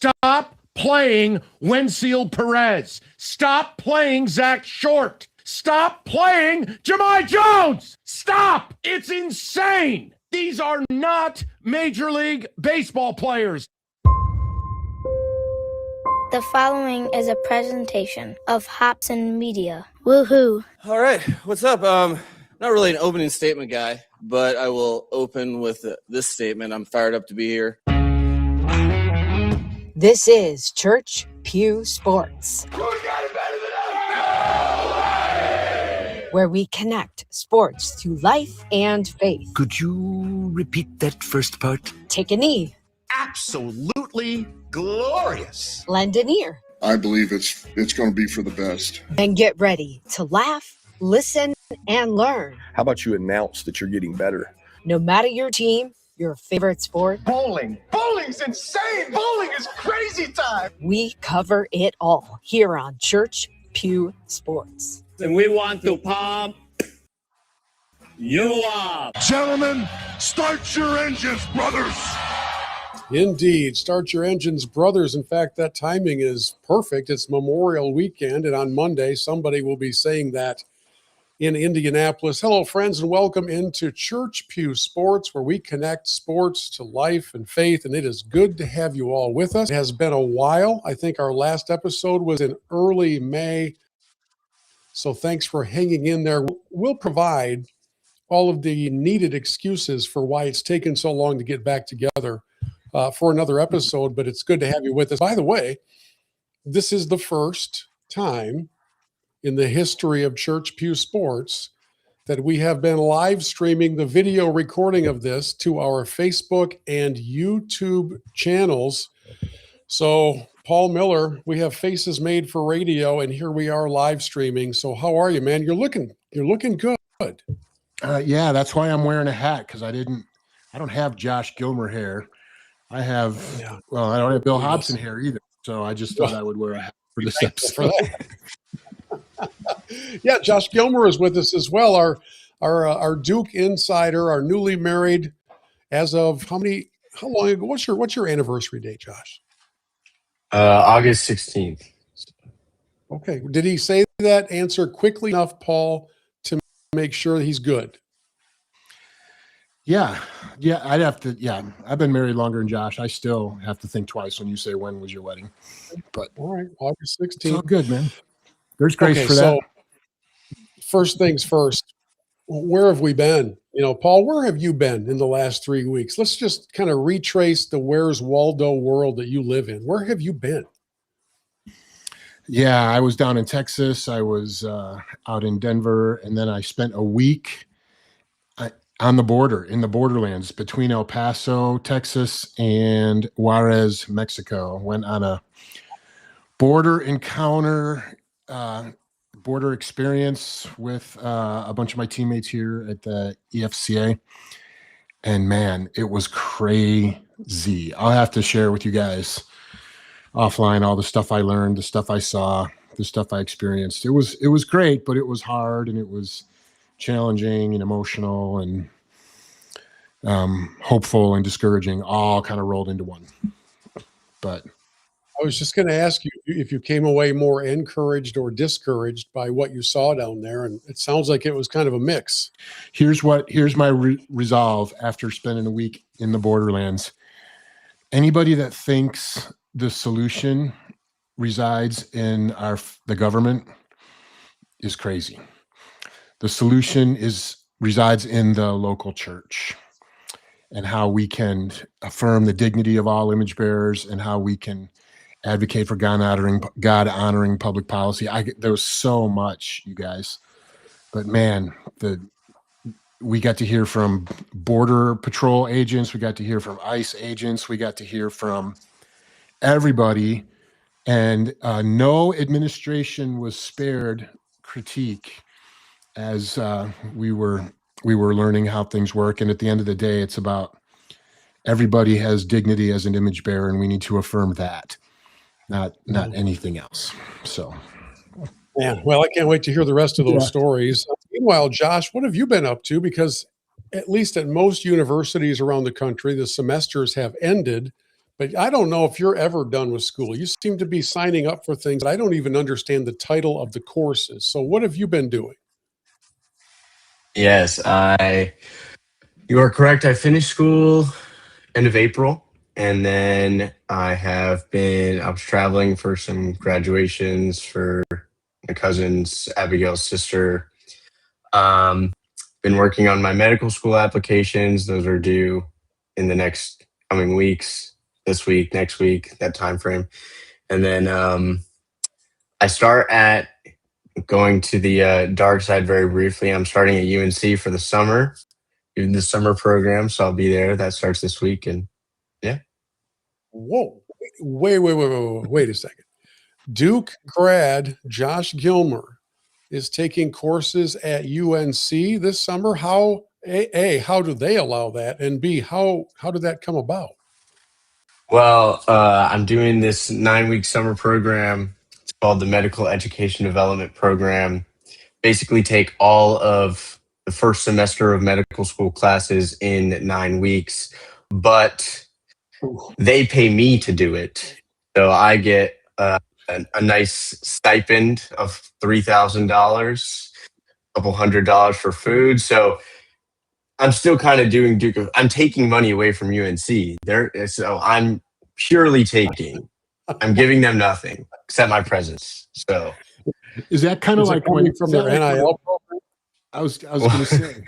Stop playing Wensiel Perez. Stop playing Zach Short. Stop playing Jahmai Jones. Stop. It's insane. These are not Major League Baseball players. The following is a presentation of Hobson Media. Woohoo. All right. What's up? Not really an opening statement guy, but I will open with this statement. I'm fired up to be here. This is Church Pew Sports, where we connect sports to life and faith. Could you repeat that first part? Take a knee. Absolutely glorious. Lend an ear. I believe it's going to be for the best. And get ready to laugh, listen, and learn. How about you announce that you're getting better? No matter your team, your favorite sport. Bowling. Bowling's insane. Bowling is crazy time. We cover it all here on Church Pew Sports. And we want to pump you up. Gentlemen, start your engines, brothers. Indeed. Start your engines, brothers. In fact, that timing is perfect. It's Memorial Weekend, and on Monday, somebody will be saying that in Indianapolis. Hello, friends, and welcome into Church Pew Sports, where we connect sports to life and faith, and it is good to have you all with us. It has been a while. I think our last episode was in early May, so thanks for hanging in there. We'll provide all of the needed excuses for why it's taken so long to get back together for another episode, but it's good to have you with us. By the way, this is the first time in the history of Church Pew Sports that we have been live streaming the video recording of this to our Facebook and YouTube channels. So, Paul Miller, we have faces made for radio, and here we are live streaming. So, how are you, man? You're looking good. Yeah, that's why I'm wearing a hat, because I don't have Josh Gilmer hair. I don't have Bill Hobson hair either. So I just thought I would wear a hat for this episode. Yeah, Josh Gilmer is with us as well. Our Duke insider, our newly married, as of how long ago? What's your anniversary date, Josh? August 16th. Okay. Did he say that answer quickly enough, Paul, to make sure he's good? Yeah, I'd have to. Yeah, I've been married longer than Josh. I still have to think twice when you say when was your wedding. But all right, August 16th. It's all good, man. There's grace for that. So first things first, where have we been? Paul, where have you been in the last 3 weeks? Let's just kind of retrace the Where's Waldo world that you live in. Where have you been? Yeah, I was down in Texas. I was out in Denver, and then I spent a week on the border, in the borderlands between El Paso, Texas, and Juarez, Mexico. Went on a border encounter, border experience with a bunch of my teammates here at the EFCA. And man, it was crazy. I'll have to share with you guys offline all the stuff I learned, the stuff I saw, the stuff I experienced. It was great, but it was hard, and it was challenging and emotional and hopeful and discouraging, all kind of rolled into one. But I was just going to ask you if you came away more encouraged or discouraged by what you saw down there, and it sounds like it was kind of a mix. Here's my resolve after spending a week in the borderlands. Anybody that thinks the solution resides in the government is crazy. The solution resides in the local church, and how we can affirm the dignity of all image bearers, and how we can advocate for God honoring public policy. There was so much, you guys, but man, we got to hear from Border Patrol agents. We got to hear from ICE agents. We got to hear from everybody, and no administration was spared critique as we were learning how things work. And at the end of the day, it's about everybody has dignity as an image bearer, and we need to affirm that, not anything else. So, man, well, I can't wait to hear the rest of those stories. Meanwhile, Josh, what have you been up to? Because at least at most universities around the country, the semesters have ended, But I don't know if you're ever done with school. You seem to be signing up for things that I don't even understand the title of the courses. So what have you been doing? Yes, you are correct. I finished school end of April, and then I was traveling for some graduations for my cousin's Abigail's sister. Um, been working on my medical school applications. Those are due in the next coming weeks, this week, next week, that time frame. And then I start at going to the dark side very briefly. I'm starting at UNC for the summer, doing the summer program, so I'll be there. That starts this week, and yeah. Whoa. Wait a second. Duke grad Josh Gilmer is taking courses at UNC this summer. How how do they allow that? And B, how did that come about? Well, I'm doing this 9-week summer program. It's called the Medical Education Development Program. Basically, take all of the first semester of medical school classes in 9 weeks, but they pay me to do it. So I get a nice stipend of $3,000, a couple $100 for food. So I'm still kind of doing Duke. I'm taking money away from UNC. So I'm purely taking. I'm giving them nothing except my presence. So Is that kind of Is it like coming when from is that their like when- NIL program? I was going to say,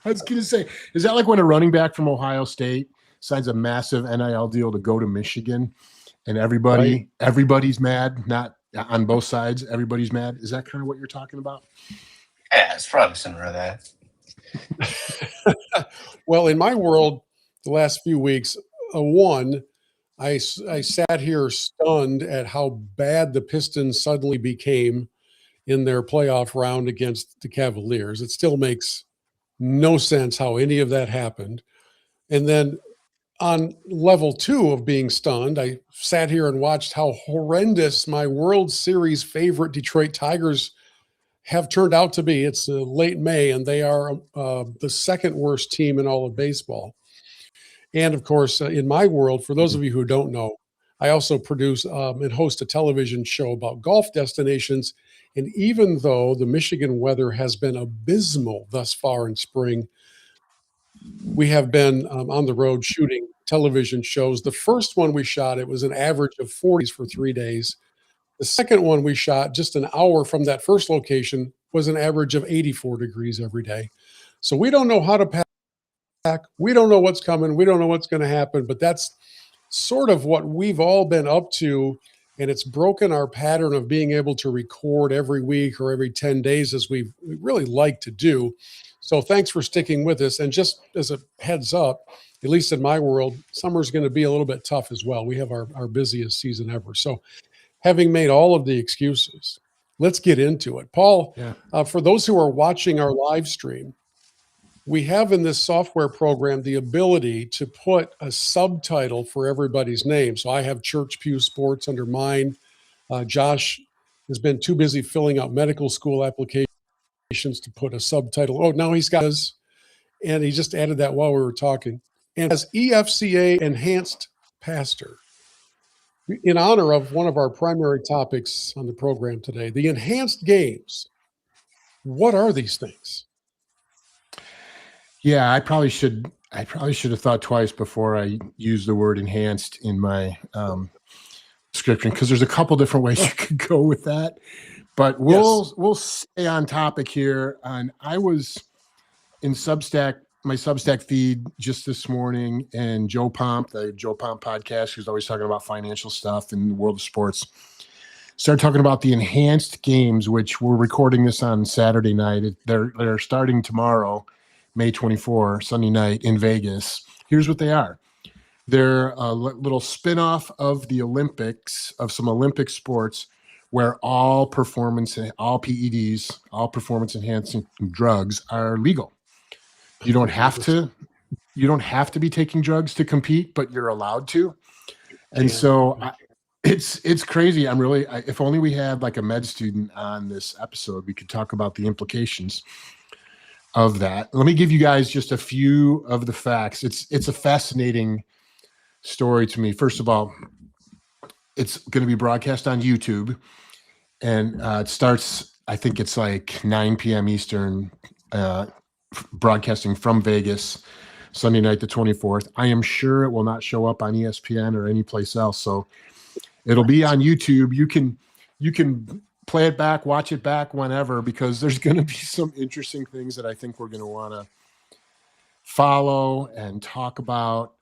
I was going to say, is that like when a running back from Ohio State signs a massive NIL deal to go to Michigan, and everybody's mad, not on both sides, everybody's mad? Is that kind of what you're talking about? yeah, it's probably similar to that. Well, in my world, the last few weeks, I sat here stunned at how bad the Pistons suddenly became in their playoff round against the Cavaliers. It still makes no sense how any of that happened. And then on level 2 of being stunned, I sat here and watched how horrendous my World Series favorite Detroit Tigers have turned out to be. It's late May, and they are the second worst team in all of baseball. And of course, in my world, for those of you who don't know, I also produce and host a television show about golf destinations. And even though the Michigan weather has been abysmal thus far in spring, we have been on the road shooting television shows. The first one we shot, it was an average of 40s for 3 days. The second one we shot just an hour from that first location was an average of 84 degrees every day. So we don't know how to pack. We don't know what's coming. We don't know what's going to happen, but that's sort of what we've all been up to. And it's broken our pattern of being able to record every week or every 10 days as we really like to do. So thanks for sticking with us. And just as a heads up, at least in my world, summer's going to be a little bit tough as well. We have our busiest season ever. So having made all of the excuses, let's get into it. Paul, for those who are watching our live stream, we have in this software program the ability to put a subtitle for everybody's name. So I have Church Pew Sports under mine. Josh has been too busy filling out medical school applications to put a subtitle. Oh, now he's got his, and he just added that while we were talking. And as EFCA Enhanced Pastor, in honor of one of our primary topics on the program today, the enhanced games. What are these things? Yeah, I probably should have thought twice before I used the word enhanced in my description, because there's a couple different ways you could go with that. But we'll stay on topic here. And I was in my Substack feed just this morning, and Joe Pomp, the Joe Pomp podcast, who's always talking about financial stuff in the world of sports, started talking about the enhanced games, which we're recording this on Saturday night. They're starting tomorrow, May 24, Sunday night in Vegas. Here's what they are. They're a little spin-off of the Olympics, of some Olympic sports, where all PEDs, all performance-enhancing drugs are legal. You don't have to be taking drugs to compete, but you're allowed to. And so it's crazy. If only we had like a med student on this episode, we could talk about the implications of that. Let me give you guys just a few of the facts. It's a fascinating story to me. First of all, it's going to be broadcast on YouTube, and it starts, I think it's like 9 p.m. Eastern, broadcasting from Vegas, Sunday night, the 24th. I am sure it will not show up on ESPN or any place else. So it'll be on YouTube. You can play it back, watch it back whenever, because there's going to be some interesting things that I think we're going to want to follow and talk about.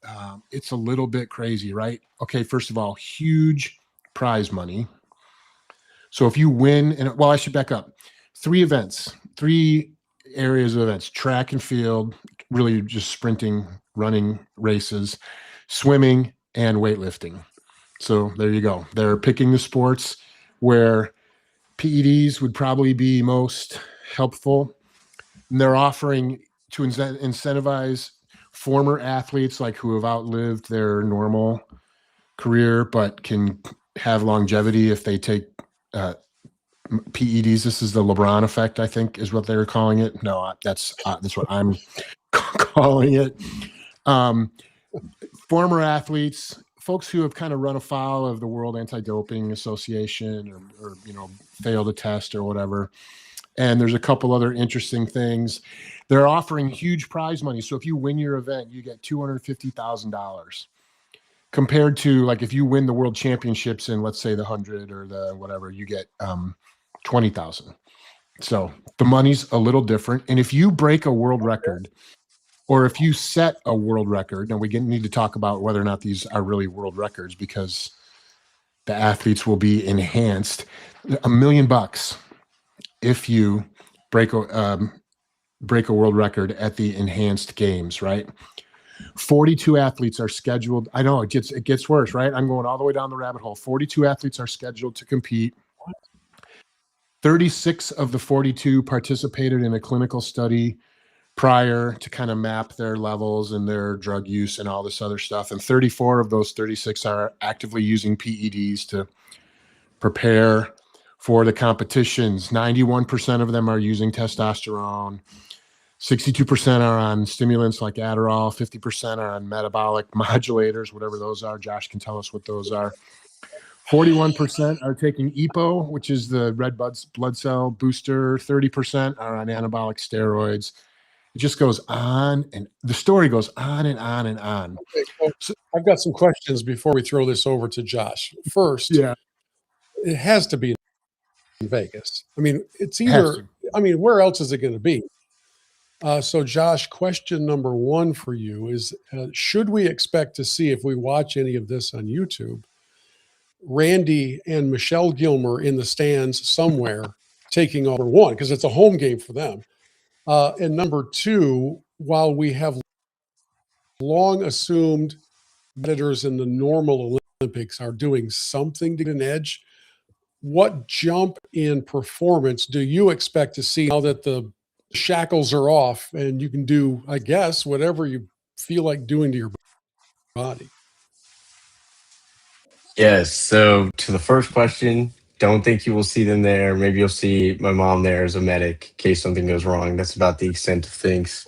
It's a little bit crazy, right? Okay, first of all, huge prize money. So if you win, and well, I should back up. 3 areas of events: track and field, really just sprinting, running races, swimming, and weightlifting. So there you go. They're picking the sports where PEDs would probably be most helpful. And they're offering to incentivize former athletes, like who have outlived their normal career but can have longevity if they take PEDs. This is the LeBron effect, I think, is what they're calling it. No, that's what I'm calling it. Former athletes, folks who have kind of run afoul of the World Anti-Doping Association, or failed a test or whatever. And there's a couple other interesting things. They're offering huge prize money. So if you win your event, you get $250,000. Compared to, like, if you win the world championships in, let's say, the 100 or the whatever, you get 20,000. So the money's a little different. And if you break a world record, or if you set a world record, and we need to talk about whether or not these are really world records, because the athletes will be enhanced, $1 million if you break a world record at the enhanced games, right? 42 athletes are scheduled. I know it gets worse, right? I'm going all the way down the rabbit hole. 42 athletes are scheduled to compete. 36 of the 42 participated in a clinical study prior to kind of map their levels and their drug use and all this other stuff. And 34 of those 36 are actively using PEDs to prepare for the competitions. 91% of them are using testosterone. 62% are on stimulants like Adderall. 50% are on metabolic modulators, whatever those are. Josh can tell us what those are. 41% are taking EPO, which is the red blood cell booster. 30% are on anabolic steroids. It just goes on, and the story goes on and on and on. Okay, so I've got some questions before we throw this over to Josh. First, Yeah, it has to be in Vegas. I mean, it's either, where else is it going to be? So Josh, question number 1 for you is, should we expect to see, if we watch any of this on YouTube, Randy and Michelle Gilmer in the stands somewhere taking over 1, because it's a home game for them. And number 2, while we have long assumed competitors in the normal Olympics are doing something to get an edge, what jump in performance do you expect to see now that the shackles are off and you can do, I guess, whatever you feel like doing to your body? Yes. So to the first question, don't think you will see them there. Maybe you'll see my mom there as a medic in case something goes wrong. That's about the extent of things.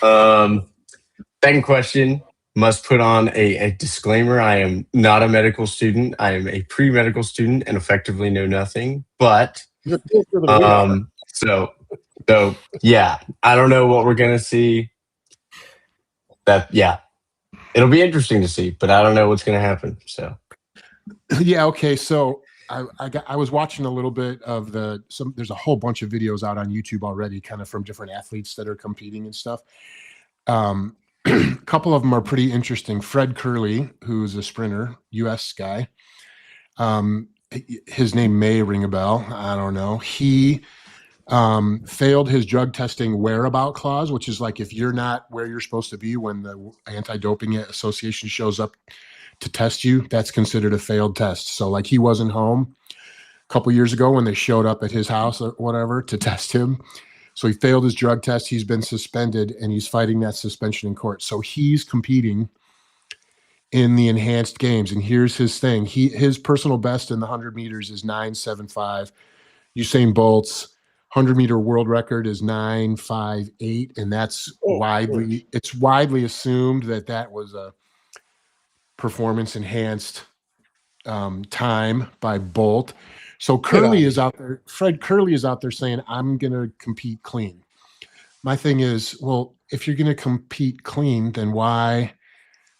Second question, must put on a disclaimer. I am not a medical student. I am a pre-medical student and effectively know nothing. But so yeah, I don't know what we're gonna see. It'll be interesting to see, but I don't know what's gonna happen. So yeah, okay. So I was watching a little bit of there's a whole bunch of videos out on YouTube already, kind of from different athletes that are competing and stuff. A couple of them are pretty interesting. Fred Curley, who's a sprinter, US guy. His name may ring a bell. I don't know. He failed his drug testing whereabout clause, which is like if you're not where you're supposed to be when the Anti-Doping Association shows up to test you, that's considered a failed test. So like he wasn't home a couple years ago when they showed up at his house or whatever to test him. So he failed his drug test. He's been suspended and he's fighting that suspension in court. So he's competing in the enhanced games. And here's his thing. His personal best in the 100 meters is 9.75. Usain Bolt's 100-meter world record is 9.58. And that's widely assumed that was a performance enhanced time by Bolt. So Curly is out there. Fred Curly is out there saying, I'm going to compete clean. My thing is, well, if you're going to compete clean, then why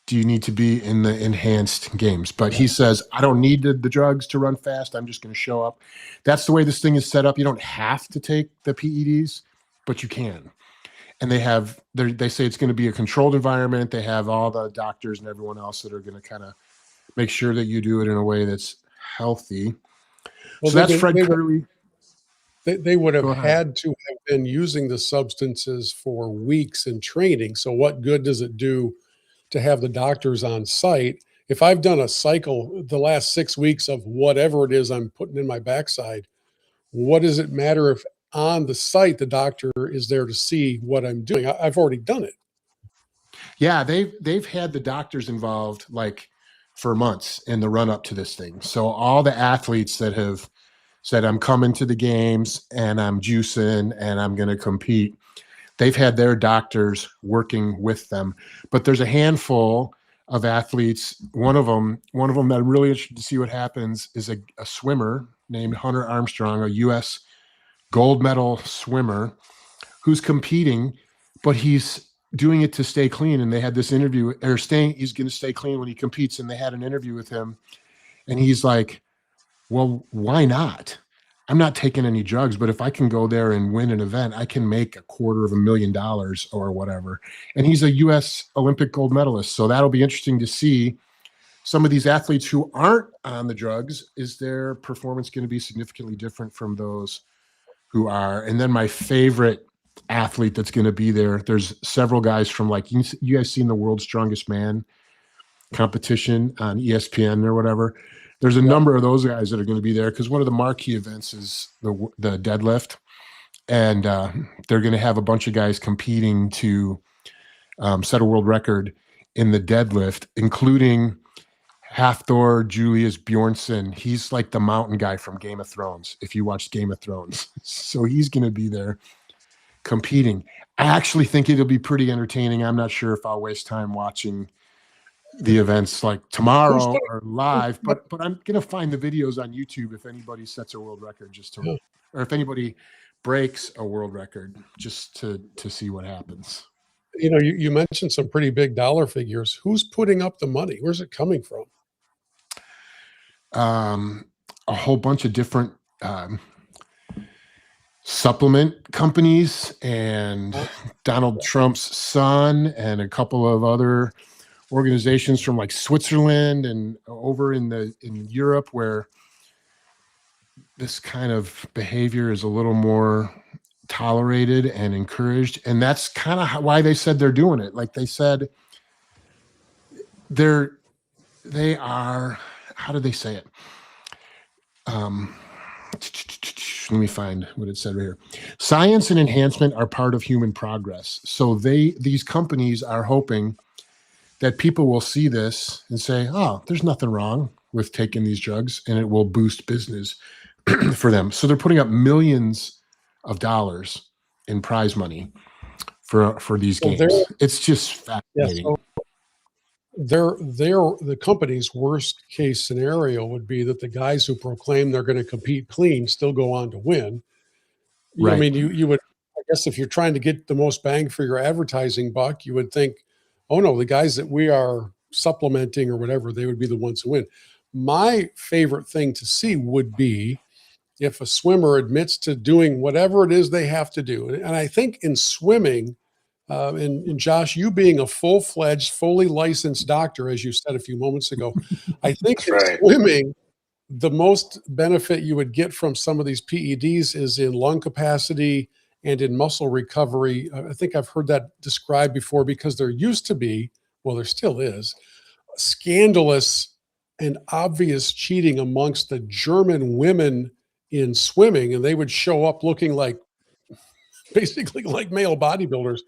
do you need to be in the enhanced games? But he says, I don't need the drugs to run fast. I'm just going to show up. That's the way this thing is set up. You don't have to take the PEDs, but you can. And they say it's going to be a controlled environment. They have all the doctors and everyone else that are going to kind of make sure that you do it in a way that's healthy. Well, so that's Fred Curly. They would have had to have been using the substances for weeks in training. So what good does it do to have the doctors on site? If I've done a cycle the last 6 weeks of whatever it is I'm putting in my backside, what does it matter if on the site the doctor is there to see what I'm doing? I've already done it. Yeah, they've had the doctors involved like for months in the run up to this thing. So all the athletes that have said, I'm coming to the games and I'm juicing and I'm going to compete, they've had their doctors working with them. But there's a handful of athletes. One of them that I'm really interested to see what happens is a swimmer named Hunter Armstrong, a U.S. gold medal swimmer who's competing, but he's doing it to stay clean. And they had this interview, he's going to stay clean when he competes. And they had an interview with him and he's like, well, why not? I'm not taking any drugs, but if I can go there and win an event, I can make $250,000 or whatever. And he's a U.S. Olympic gold medalist. So that'll be interesting to see some of these athletes who aren't on the drugs. Is their performance going to be significantly different from those who are? And then my favorite athlete that's going to be there, there's several guys from, like, you guys seen the World's Strongest Man competition on ESPN or whatever. There's a number of those guys that are going to be there because one of the marquee events is the deadlift, and they're going to have a bunch of guys competing to set a world record in the deadlift, including Hafthor Julius Bjornsson. He's like the mountain guy from Game of Thrones, if you watched Game of Thrones. So he's going to be there competing. I actually think it'll be pretty entertaining. I'm not sure if I'll waste time watching the events like tomorrow or live, but I'm going to find the videos on YouTube if anybody sets a world record or if anybody breaks a world record, just to see what happens. You know, you mentioned some pretty big dollar figures. Who's putting up the money? Where's it coming from? A whole bunch of different supplement companies and Donald Trump's son and a couple of other organizations from like Switzerland and over in Europe, where this kind of behavior is a little more tolerated and encouraged. And that's kind of why they said they're doing it. Like they said, they are, how did they say it? Let me find what it said right here. Science and enhancement are part of human progress. So these companies are hoping that people will see this and say, oh, there's nothing wrong with taking these drugs, and it will boost business for them. So they're putting up millions of dollars in prize money for these games. It's just fascinating. Yeah, so the company's worst case scenario would be that the guys who proclaim they're going to compete clean still go on to win. Right. I mean, you would, I guess, if you're trying to get the most bang for your advertising buck, you would think, oh no, the guys that we are supplementing or whatever, they would be the ones who win. My favorite thing to see would be if a swimmer admits to doing whatever it is they have to do. And I think in swimming, and Josh, you being a full-fledged, fully licensed doctor, as you said a few moments ago, I think in swimming, the most benefit you would get from some of these PEDs is in lung capacity and in muscle recovery. I think I've heard that described before, because there used to be, well, there still is, scandalous and obvious cheating amongst the German women in swimming, and they would show up looking like basically like male bodybuilders.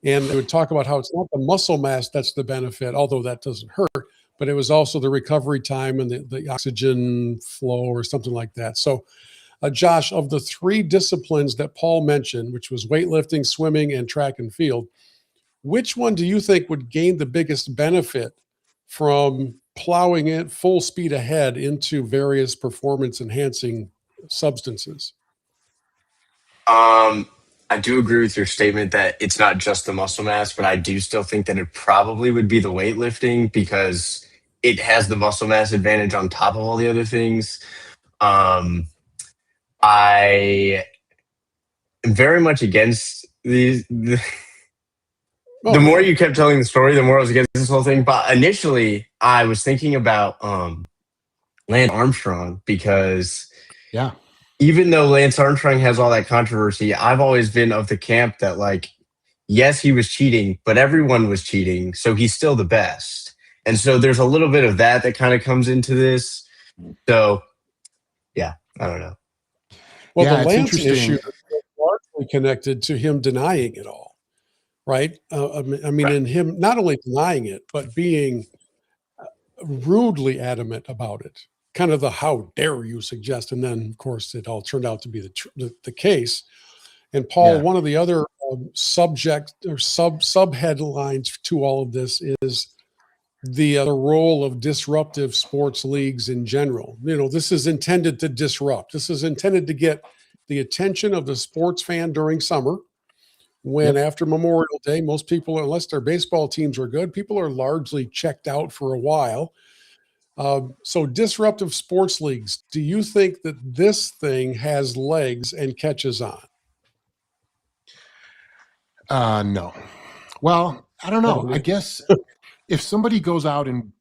And they would talk about how it's not the muscle mass that's the benefit, although that doesn't hurt, but it was also the recovery time and the oxygen flow or something like that. So, Josh, of the three disciplines that Paul mentioned, which was weightlifting, swimming, and track and field, which one do you think would gain the biggest benefit from plowing it full speed ahead into various performance enhancing substances? I do agree with your statement that it's not just the muscle mass, but I do still think that it probably would be the weightlifting because it has the muscle mass advantage on top of all the other things. I am very much against the the more you kept telling the story, the more I was against this whole thing. But initially, I was thinking about Lance Armstrong because Yeah. even though Lance Armstrong has all that controversy, I've always been of the camp that, like, yes, he was cheating, but everyone was cheating, so he's still the best. And so there's a little bit of that kind of comes into this. So, yeah, I don't know. Well, Yeah, the it's Lance interesting. issue is largely connected to him denying it all, right? I mean, Right. in him not only denying it, but being rudely adamant about it. Kind of the "how dare you" suggest, and then of course it all turned out to be the case. And Paul, Yeah. one of the other subject or sub headlines to all of this is the role of disruptive sports leagues in general. You know, this is intended to disrupt. This is intended to get the attention of the sports fan during summer, when after Memorial Day, most people, unless their baseball teams are good, people are largely checked out for a while. So disruptive sports leagues, do you think that this thing has legs and catches on? No. Well, I don't know. I guess if somebody goes out and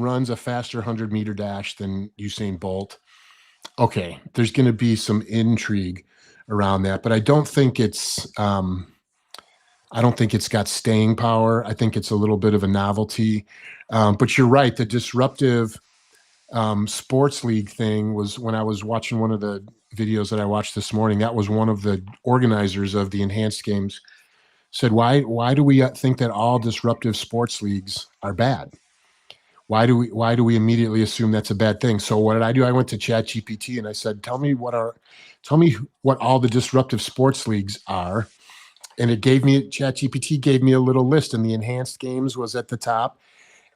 runs a faster 100-meter dash than Usain Bolt, okay, there's going to be some intrigue around that, but I don't think it's got staying power. I think it's a little bit of a novelty. But you're right. The disruptive sports league thing was when I was watching one of the videos that I watched this morning. That was one of the organizers of the enhanced games said, why do we think that all disruptive sports leagues are bad? Why do we immediately assume that's a bad thing? So what did I do? I went to ChatGPT and I said, tell me what all the disruptive sports leagues are. And ChatGPT gave me a little list, and the enhanced games was at the top.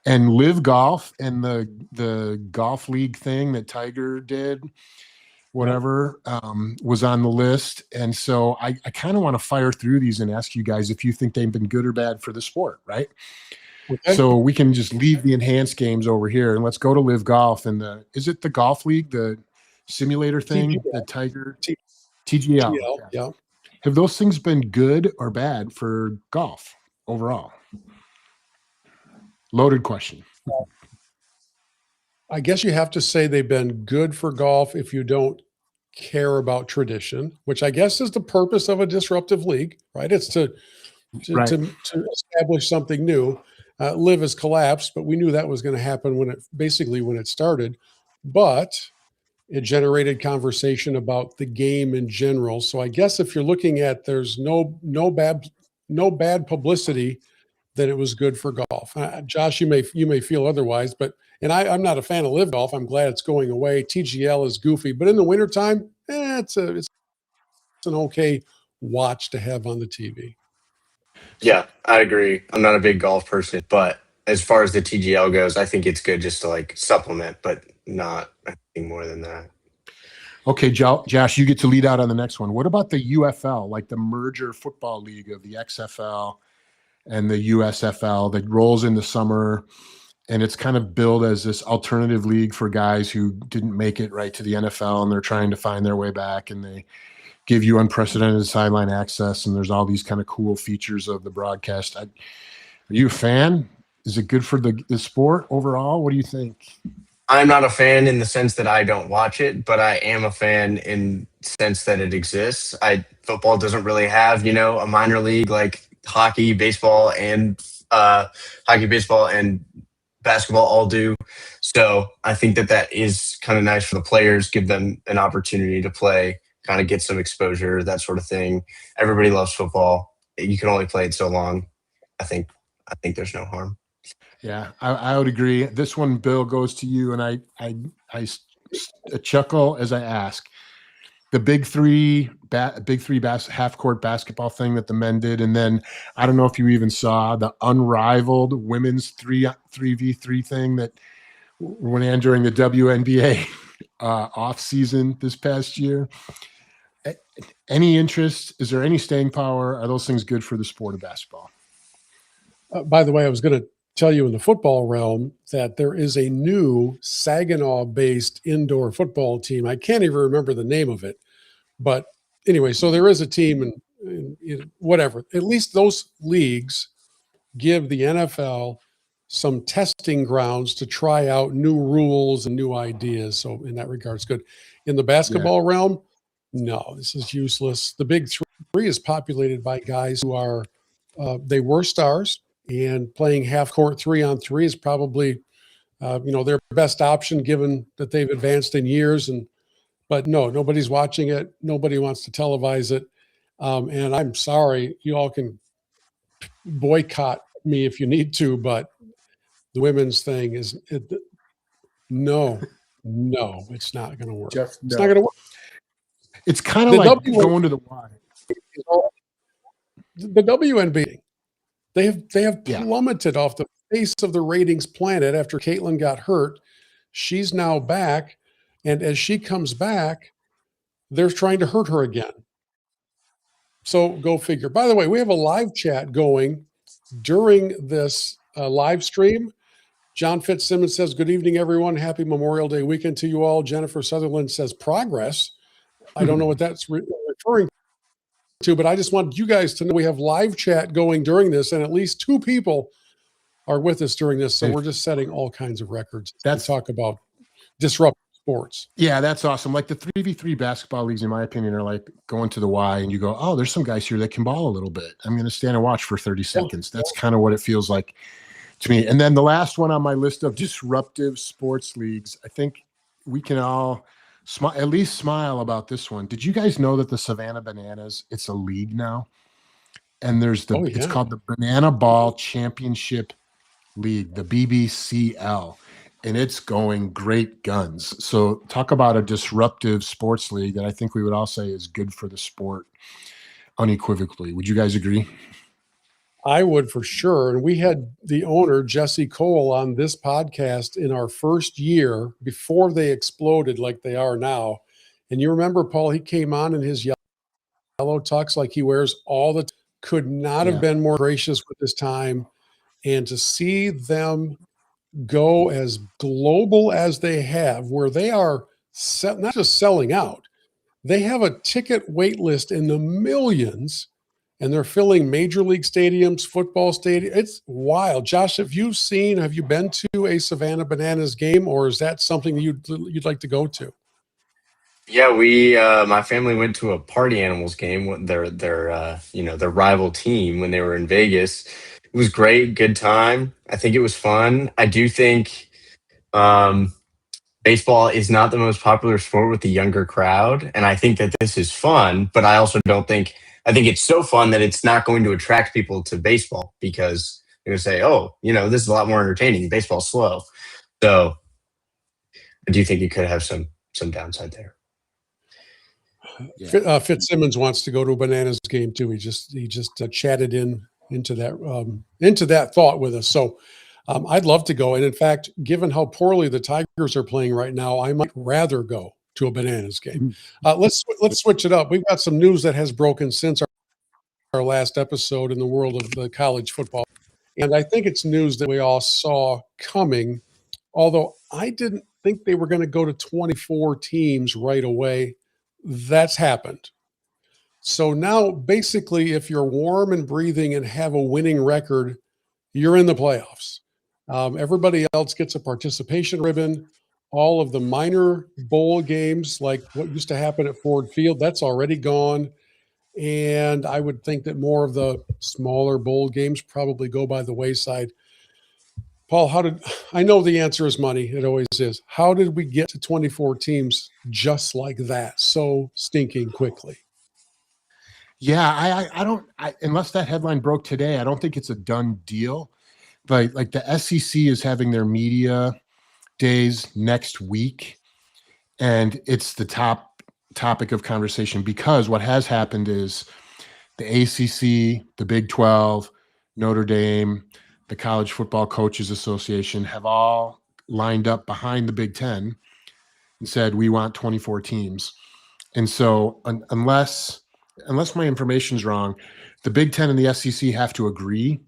And Live Golf and the golf league thing that Tiger did, whatever, was on the list. And so I kind of want to fire through these and ask you guys if you think they've been good or bad for the sport, right? Okay. So we can just leave the enhanced games over here and let's go to Live Golf and is it the golf league, the simulator thing, TGL. the Tiger TGL, TGL? yeah. Have those things been good or bad for golf overall? Loaded question. I guess you have to say they've been good for golf if you don't care about tradition, which I guess is the purpose of a disruptive league, right? It's to establish something new. Live has collapsed, but we knew that was going to happen when it started. But it generated conversation about the game in general. So I guess if you're looking at, there's no bad publicity, then it was good for golf. Josh, you may feel otherwise, but I'm not a fan of Live Golf. I'm glad it's going away. TGL is goofy, but in the wintertime, it's an okay watch to have on the TV. Yeah, I agree. I'm not a big golf person, but as far as the TGL goes, I think it's good just to like supplement, but not anything more than that. Okay, Josh, you get to lead out on the next one. What about the UFL, like the merger football league of the XFL and the USFL that rolls in the summer, and it's kind of billed as this alternative league for guys who didn't make it right to the NFL and they're trying to find their way back, and they give you unprecedented sideline access, and there's all these kind of cool features of the broadcast. Are you a fan? Is it good for the sport overall? What do you think? I'm not a fan in the sense that I don't watch it, but I am a fan in the sense that it exists. Football doesn't really have, a minor league like hockey, baseball, and basketball all do. So I think that is kind of nice for the players, give them an opportunity to play, kind of get some exposure, that sort of thing. Everybody loves football. You can only play it so long. I think there's no harm. Yeah, I would agree. This one, Bill, goes to you, and I chuckle as I ask. the big three half court basketball thing that the men did, and then I don't know if you even saw the unrivaled women's 3v3 thing that went on during the WNBA off season this past year. Any interest? Is there any staying power? Are those things good for the sport of basketball? By the way, I was going to tell you in the football realm that there is a new Saginaw-based indoor football team. I can't even remember the name of it. But anyway, so there is a team and whatever. At least those leagues give the NFL some testing grounds to try out new rules and new ideas. So in that regard, it's good. In the basketball realm, no, this is useless. The big three is populated by guys who are, they were stars, and playing half court 3-on-3 is probably, their best option given that they've advanced in years. But no, nobody's watching it. Nobody wants to televise it. And I'm sorry, you all can boycott me if you need to, but the women's thing is no, it's not going to work. Jeff, It's not going to work. It's kind of like going to the Y. The WNBA, they have plummeted off the face of the ratings planet after Caitlin got hurt. She's now back, and as she comes back, they're trying to hurt her again. So go figure. By the way, we have a live chat going during this live stream. John Fitzsimmons says, "Good evening, everyone. Happy Memorial Day weekend to you all." Jennifer Sutherland says, "Progress." I don't know what that's referring to, but I just wanted you guys to know we have live chat going during this, and at least 2 people are with us during this. So we're just setting all kinds of records. That's talk about disruptive sports. Yeah, that's awesome. Like the 3v3 basketball leagues, in my opinion, are like going to the Y, and you go, "Oh, there's some guys here that can ball a little bit. I'm going to stand and watch for 30 seconds." That's kind of what it feels like to me. And then the last one on my list of disruptive sports leagues, I think we can all at least smile about this one. Did you guys know that the Savannah Bananas, it's a league now? And there's it's called the Banana Ball Championship League, the BBCL, and it's going great guns. So talk about a disruptive sports league that I think we would all say is good for the sport unequivocally. Would you guys agree? I would, for sure. And we had the owner, Jesse Cole, on this podcast in our first year before they exploded like they are now. And you remember, Paul, he came on in his yellow tux like he wears all the time. Could not have been more gracious with his time. And to see them go as global as they have, where they are not just selling out, they have a ticket wait list in the millions. And they're filling major league stadiums, football stadiums. It's wild. Josh, have you been to a Savannah Bananas game, or is that something you'd like to go to? Yeah, my family went to a Party Animals game, their rival team when they were in Vegas. It was great, good time. I think it was fun. I do think baseball is not the most popular sport with the younger crowd, and I think that this is fun, but I also don't think I think it's so fun that it's not going to attract people to baseball because they're going to say, "Oh, this is a lot more entertaining. Baseball's slow." So I do think it could have some downside there. Yeah. Fitzsimmons wants to go to a Bananas game too. He just chatted into that thought with us. So I'd love to go. And in fact, given how poorly the Tigers are playing right now, I might rather go to a Bananas game. Let's switch it up. We've got some news that has broken since our last episode in the world of the college football. And I think it's news that we all saw coming, although I didn't think they were going to go to 24 teams right away. That's happened. So now basically, if you're warm and breathing and have a winning record, you're in the playoffs. Everybody else gets a participation ribbon. All of the minor bowl games, like what used to happen at Ford Field, that's already gone. And I would think that more of the smaller bowl games probably go by the wayside. Paul, I know the answer is money. It always is. How did we get to 24 teams just like that so stinking quickly? Yeah, unless that headline broke today, I don't think it's a done deal. But like the SEC is having their media days next week, and it's the top topic of conversation, because what has happened is the ACC, the Big 12, Notre Dame, the College Football Coaches Association have all lined up behind the Big 10 and said, we want 24 teams. And so unless my information is wrong, the Big 10 and the SEC have to agree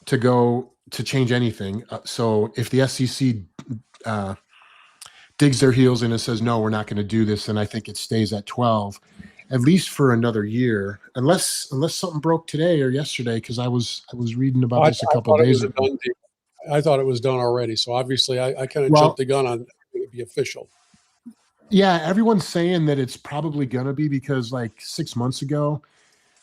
to go to change anything. So if the SEC digs their heels in and says, no, we're not going to do this, and I think it stays at 12, at least for another year, unless something broke today or yesterday, because I was reading about this a couple of days ago. I thought it was done already. So obviously I kind of jumped the gun on it to be official. Yeah, everyone's saying that it's probably going to be, because like 6 months ago,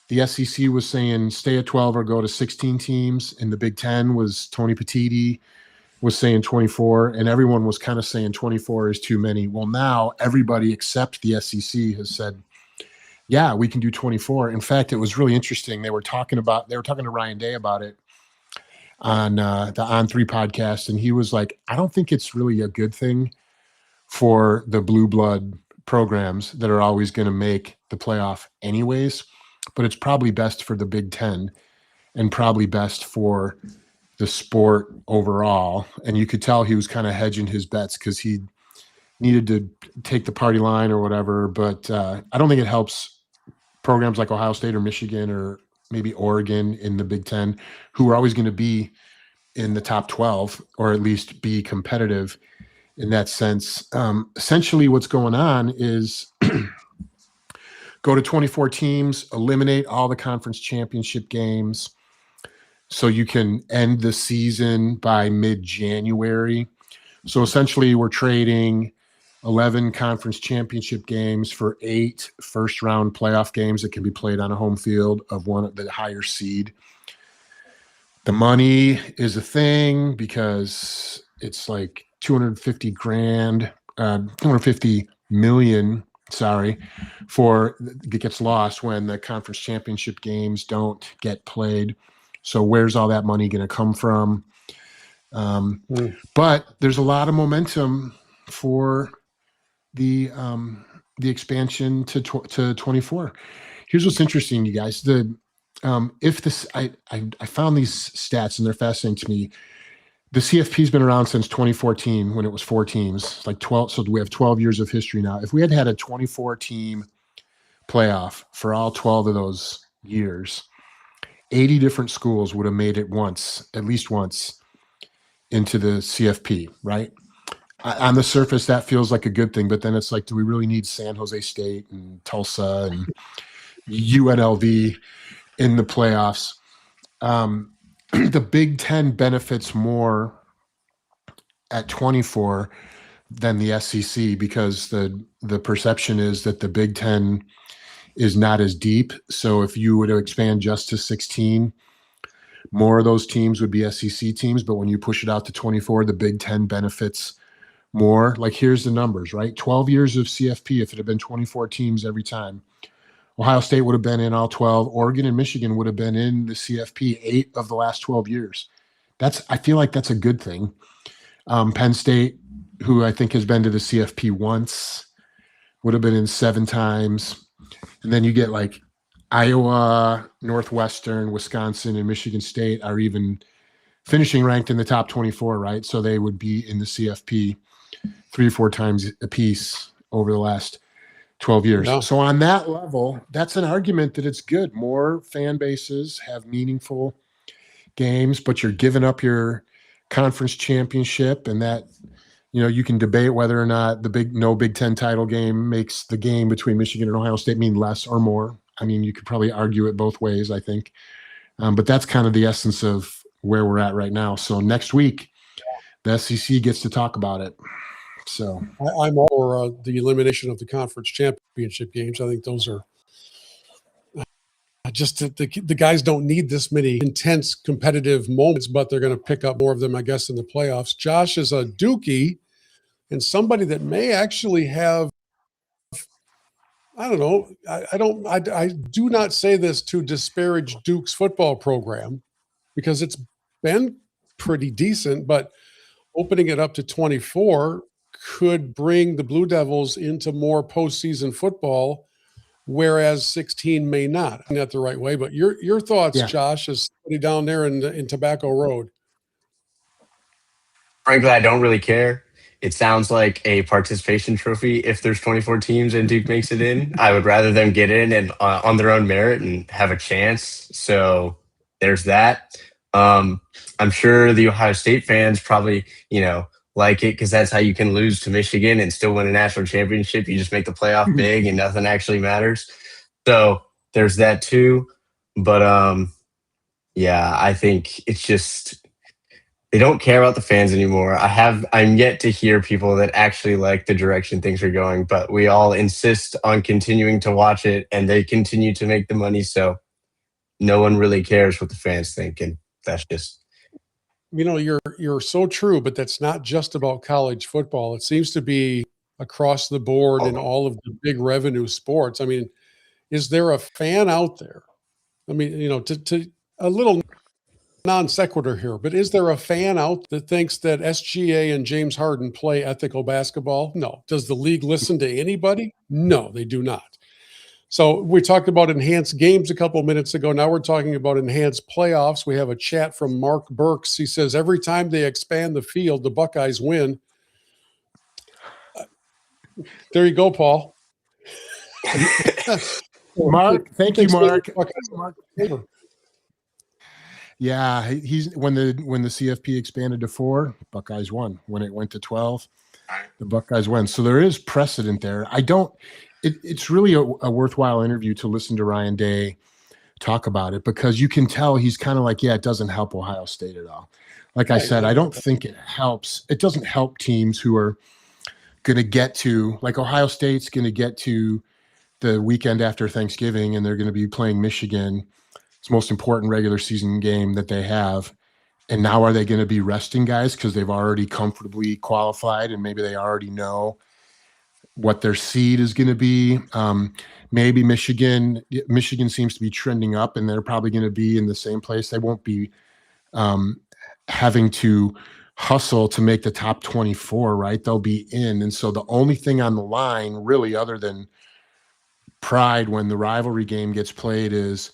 the SEC was saying stay at 12 or go to 16 teams. And the Big 10 was Tony Petitti was saying 24. And everyone was kind of saying 24 is too many. Well, now everybody except the SEC has said, yeah, we can do 24. In fact, it was really interesting. They were talking to Ryan Day about it on the On3 podcast. And he was like, I don't think it's really a good thing for the blue blood programs that are always going to make the playoff anyways, but it's probably best for the Big 10 and probably best for the sport overall. And you could tell he was kind of hedging his bets because he needed to take the party line or whatever. But I don't think it helps programs like Ohio State or Michigan or maybe Oregon in the Big 10, who are always going to be in the top 12 or at least be competitive in that sense. Essentially what's going on is go to 24 teams, eliminate all the conference championship games so you can end the season by mid-January. So essentially we're trading 11 conference championship games for 8 first-round playoff games that can be played on a home field of one of the higher seed. The money is a thing because it's like 250 million, for it gets lost when the conference championship games don't get played. So where's all that money going to come from? But there's a lot of momentum for the expansion to 24. Here's what's interesting, you guys. I found these stats and they're fascinating to me. The CFP's been around since 2014 when it was 4 teams, like 12. So we have 12 years of history now. If we had had a 24 team playoff for all 12 of those years, 80 different schools would have made it at least once into the CFP, right? On the surface, that feels like a good thing, but then it's like, do we really need San Jose State and Tulsa and UNLV in the playoffs? The Big 10 benefits more at 24 than the SEC because the perception is that the Big 10 is not as deep. So if you were to expand just to 16, more of those teams would be SEC teams. But when you push it out to 24, the Big 10 benefits more. Like here's the numbers, right? 12 years of CFP, if it had been 24 teams every time, Ohio State would have been in all 12. Oregon and Michigan would have been in the CFP 8 of the last 12 years. I feel like that's a good thing. Penn State, who I think has been to the CFP once, would have been in 7 times. And then you get like Iowa, Northwestern, Wisconsin, and Michigan State are even finishing ranked in the top 24, right? So they would be in the CFP 3 or 4 times a piece over the last 12 years. No. So on that level, that's an argument that it's good. More fan bases have meaningful games, but you're giving up your conference championship, and that, you can debate whether or not the Big 10 title game makes the game between Michigan and Ohio State mean less or more. I mean, you could probably argue it both ways, I think. But that's kind of the essence of where we're at right now. So next week, the SEC gets to talk about it. So I'm all for the elimination of the conference championship games. I think those are just the guys don't need this many intense competitive moments, but they're going to pick up more of them, I guess, in the playoffs. Josh is a Dookie and somebody that may actually have, I don't know. I do not say this to disparage Duke's football program because it's been pretty decent, but opening it up to 24 could bring the Blue Devils into more postseason football, whereas 16 may not. Not the right way, but your thoughts, Yeah. Josh, as somebody down there in Tobacco Road. Frankly, I don't really care. It sounds like a participation trophy if there's 24 teams and Duke makes it in. I would rather them get in and on their own merit and have a chance. So there's that. I'm sure the Ohio State fans probably, like it because that's how you can lose to Michigan and still win a national championship. You just make the playoff big and nothing actually matters. So there's that too. But yeah, I think it's just they don't care about the fans anymore. I'm yet to hear people that actually like the direction things are going, but we all insist on continuing to watch it and they continue to make the money. So no one really cares what the fans think. And that's just, You're so true, but that's not just about college football. It seems to be across the board in all of the big revenue sports. I mean, is there a fan out there? I mean, to a little non sequitur here, but is there a fan out that thinks that SGA and James Harden play ethical basketball? No. Does the league listen to anybody? No, they do not. So we talked about enhanced games a couple of minutes ago. Now we're talking about enhanced playoffs. We have a chat from Mark Burks. He says every time they expand the field, the Buckeyes win. There you go, Paul. Mark, thank you, Mark. Yeah, he's when the CFP expanded to 4, Buckeyes won. When it went to 12, the Buckeyes won. So there is precedent there. It's really a worthwhile interview to listen to Ryan Day talk about it because you can tell he's kind of like, yeah, it doesn't help Ohio State at all. Like I said, I don't think it helps. It doesn't help teams who are going to get to, like Ohio State's going to get to the weekend after Thanksgiving and they're going to be playing Michigan. It's the most important regular season game that they have. And now are they going to be resting guys because they've already comfortably qualified and maybe they already know what their seed is going to be? Maybe Michigan seems to be trending up and they're probably going to be in the same place. They won't be having to hustle to make the top 24, right? They'll be in. And so the only thing on the line really other than pride when the rivalry game gets played is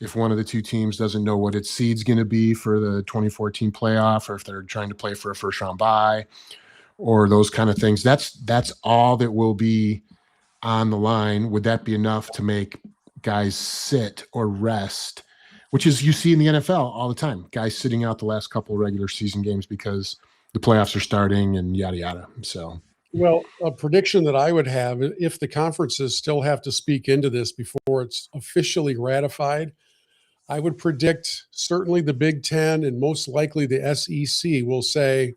if one of the two teams doesn't know what its seed's going to be for the 2014 playoff, or if they're trying to play for a first round bye or those kind of things. That's all that will be on the line. Would that be enough to make guys sit or rest, which is you see in the NFL all the time, guys sitting out the last couple of regular season games because the playoffs are starting and yada, yada. So, well, a prediction that I would have, if the conferences still have to speak into this before it's officially ratified, I would predict certainly the Big Ten and most likely the SEC will say,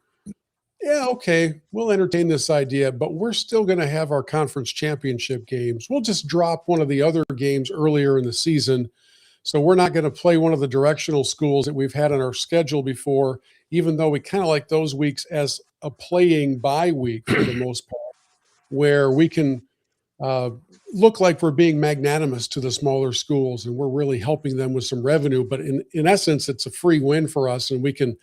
yeah, okay, we'll entertain this idea, but we're still going to have our conference championship games. We'll just drop one of the other games earlier in the season. So we're not going to play one of the directional schools that we've had on our schedule before, even though we kind of like those weeks as a playing bye week for the most part, where we can look like we're being magnanimous to the smaller schools and we're really helping them with some revenue. But in essence, it's a free win for us, and we can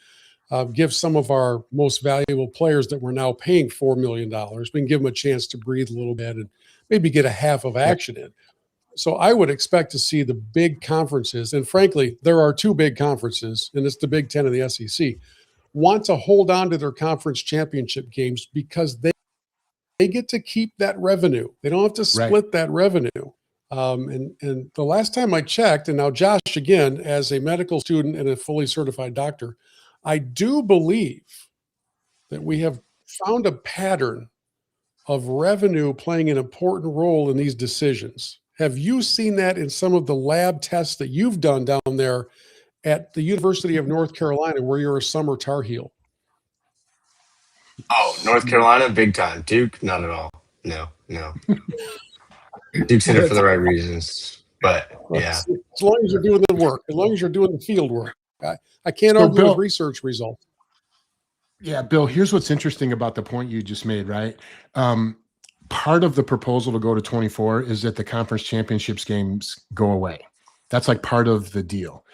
give some of our most valuable players that we're now paying $4 million, we can give them a chance to breathe a little bit and maybe get a half of action in. So I would expect to see the big conferences, and frankly, there are 2 big conferences, and it's the Big Ten and the SEC, want to hold on to their conference championship games because they get to keep that revenue. They don't have to split that revenue. And the last time I checked, and now Josh, again, as a medical student and a fully certified doctor, I do believe that we have found a pattern of revenue playing an important role in these decisions. Have you seen that in some of the lab tests that you've done down there at the University of North Carolina, where you're a summer Tar Heel? Oh, North Carolina, big time. Duke, not at all. No. Duke's in it for the right reasons. But yeah. As long as you're doing the work, as long as you're doing the field work. I can't argue with research results. Yeah, Bill, here's what's interesting about the point you just made, right? Part of the proposal to go to 24 is that the conference championships games go away. That's like part of the deal.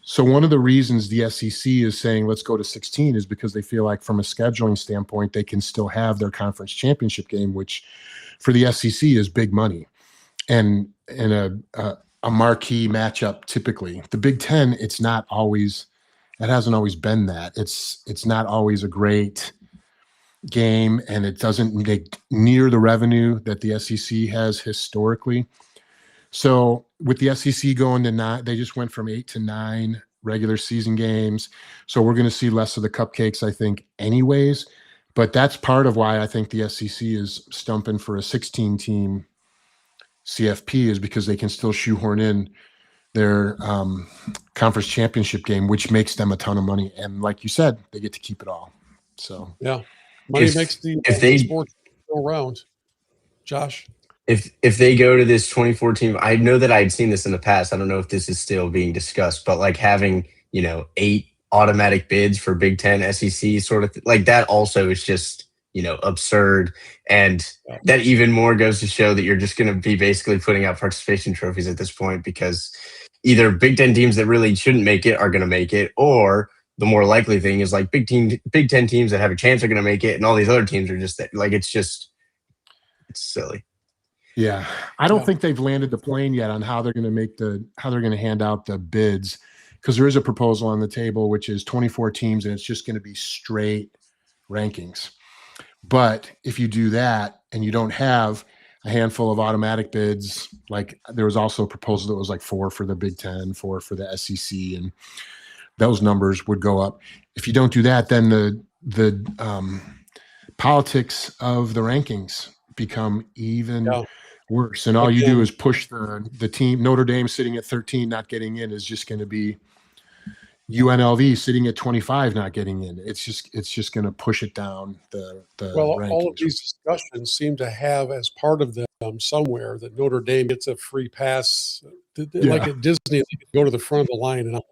So one of the reasons the SEC is saying let's go to 16 is because they feel like from a scheduling standpoint, they can still have their conference championship game, which for the SEC is big money and a marquee matchup typically. The Big Ten, it hasn't always been that. It's not always a great game, and it doesn't make near the revenue that the SEC has historically. So with the SEC going to 9, they just went from 8 to 9 regular season games. So we're going to see less of the cupcakes, I think, anyways. But that's part of why I think the SEC is stumping for a 16-team CFP, is because they can still shoehorn in their conference championship game, which makes them a ton of money. And like you said, they get to keep it all. So yeah, money makes the sports go around. Josh? If they go to this 2014, I know that I'd seen this in the past. I don't know if this is still being discussed, but like having, 8 automatic bids for Big Ten, SEC sort of like that also is just, absurd. And that even more goes to show that you're just going to be basically putting out participation trophies at this point, because either Big Ten teams that really shouldn't make it are going to make it, or the more likely thing is like Big Ten teams that have a chance are going to make it, and all these other teams are just like, it's silly. Yeah, I don't think they've landed the plane yet on how they're going to hand out the bids, because there is a proposal on the table, which is 24 teams, and it's just going to be straight rankings. But if you do that and you don't have a handful of automatic bids, like there was also a proposal that was like 4 for the Big Ten, 4 for the SEC, and those numbers would go up. If you don't do that, then the politics of the rankings become even worse. And all you do is push the team. Notre Dame sitting at 13, not getting in, is just going to be UNLV sitting at 25, not getting in. It's just going to push it down the rankings. All of these discussions seem to have as part of them somewhere that Notre Dame gets a free pass, like at Disney, they can go to the front of the line, and I'll